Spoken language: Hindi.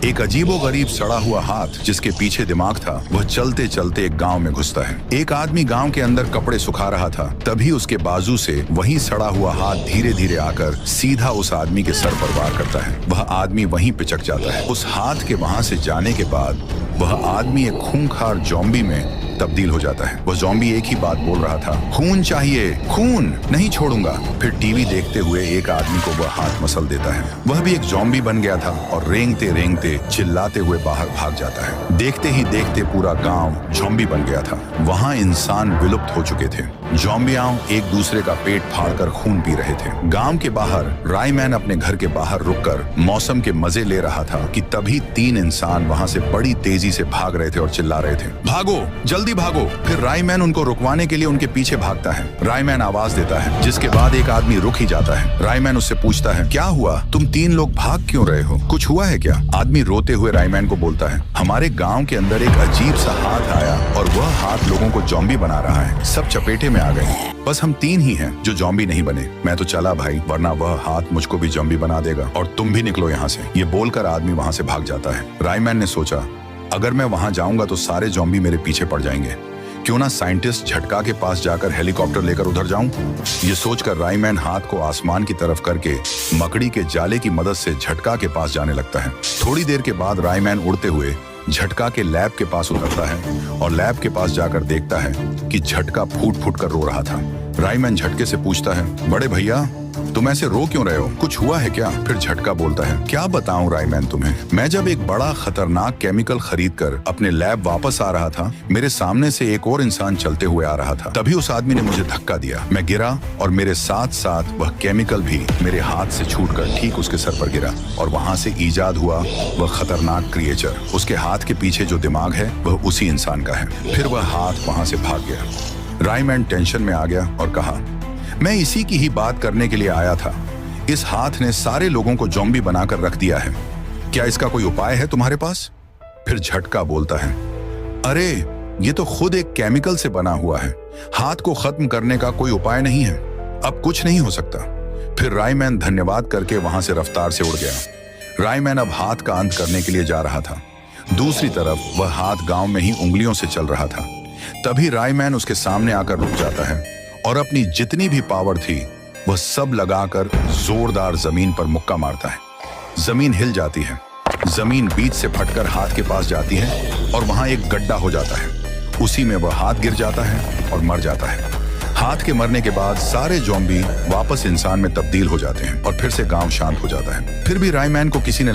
एक अजीबोगरीब सड़ा हुआ हाथ जिसके पीछे दिमाग था, वह चलते चलते एक गांव में घुसता है। एक आदमी गांव के अंदर कपड़े सुखा रहा था, तभी उसके बाजू से वही सड़ा हुआ हाथ धीरे धीरे आकर सीधा उस आदमी के सर पर वार करता है। वह आदमी वहीं पिचक जाता है। उस हाथ के वहां से जाने के बाद वह आदमी एक खूंखार ज़ॉम्बी में तब्दील हो जाता है। वह ज़ॉम्बी एक ही बात बोल रहा था, खून चाहिए, खून, नहीं छोड़ूंगा। फिर टीवी देखते हुए एक आदमी को वह हाथ मसल देता है। वह भी एक ज़ॉम्बी बन गया था और रेंगते रेंगते चिल्लाते हुए बाहर भाग जाता है। देखते ही देखते पूरा गांव ज़ॉम्बी बन गया था। वहां इंसान विलुप्त हो चुके थे। ज़ॉम्बियां एक दूसरे का पेट फाड़कर खून पी रहे थे। गांव के बाहर रायमैन अपने घर के बाहर रुककर मौसम के मजे ले रहा था कि तभी 3 इंसान वहां से बड़ी तेजी से भाग रहे थे और चिल्ला रहे थे, भागो, जल्दी भागो। फिर रायमैन उनको रुकवाने के लिए उनके पीछे भागता है। रायमैन आवाज देता है, जिसके बाद एक आदमी रुक ही जाता है। रायमैन उससे पूछता है, क्या हुआ, तुम 3 लोग भाग क्यों रहे हो, कुछ हुआ है क्या? आदमी रोते हुए रायमैन को बोलता है, हमारे गांव के अंदर एक अजीब सा हाथ आया और वह हाथ लोगों को ज़ॉम्बी बना रहा है। सब चपेटे में आ गए। बस हम 3 ही हैं जो ज़ॉम्बी नहीं बने। मैं तो चला भाई, वरना वह हाथ मुझको भी ज़ॉम्बी बना देगा और तुम भी निकलो यहाँ से। ये बोलकर आदमी वहां से भाग जाता है। रायमैन ने सोचा, अगर मैं वहां जाऊंगा तो सारे ज़ॉम्बी मेरे पीछे पड़ जाएंगे। क्यों ना साइंटिस्ट झटका के पास जाकर हेलीकॉप्टर लेकर उधर जाऊं? ये सोचकर रायमैन हाथ को आसमान की तरफ करके मकड़ी के जाले की मदद से झटका के पास जाने लगता है। थोड़ी देर के बाद रायमैन उड़ते हुए झटका के लैब के पास उतरता है और लैब के पास जाकर देखता है कि झटका फूट फूट कर रो रहा था। रायमैन झटके से पूछता है, बड़े भैया तुम ऐसे रो क्यों रहे हो, कुछ हुआ है क्या? फिर झटका बोलता है, क्या बताऊं रायमैन तुम्हें, मैं जब एक बड़ा खतरनाक केमिकल खरीद कर अपने लैब वापस आ रहा था, मेरे सामने से एक और इंसान चलते हुए आ रहा था। तभी उस आदमी ने मुझे धक्का दिया, मैं गिरा और मेरे साथ साथ वह केमिकल भी मेरे हाथ से छूटकर ठीक उसके सर पर गिरा और वहां से ईजाद हुआ वह खतरनाक क्रिएचर। उसके हाथ के पीछे जो दिमाग है वह उसी इंसान का है। फिर वह हाथ वहां से भाग गया। रायमैन टेंशन में आ गया और कहा, मैं इसी की ही बात करने के लिए आया था। इस हाथ ने सारे लोगों को ज़ॉम्बी बनाकर रख दिया है। क्या इसका कोई उपाय है तुम्हारे पास? फिर झटका बोलता है, अरे ये तो खुद एक केमिकल से बना हुआ है, हाथ को खत्म करने का कोई उपाय नहीं है, अब कुछ नहीं हो सकता। फिर रायमैन धन्यवाद करके वहां से रफ्तार से उड़ गया। रायमैन अब हाथ का अंत करने के लिए जा रहा था। दूसरी तरफ वह हाथ गांव में ही उंगलियों से चल रहा था। तभी रायमैन उसके सामने आकर रुक जाता है और अपनी जितनी भी पावर थी वह सब लगाकर जोरदार जमीन पर मुक्का मारता है। जमीन हिल जाती है, जमीन बीच से फटकर हाथ के पास जाती है और वहां एक गड्ढा हो जाता है। उसी में वह हाथ गिर जाता है और मर जाता है। हाथ के मरने के बाद सारे ज़ॉम्बी वापस इंसान में तब्दील हो जाते हैं और फिर से गांव शांत हो जाता है। फिर भी रायमैन को किसी ने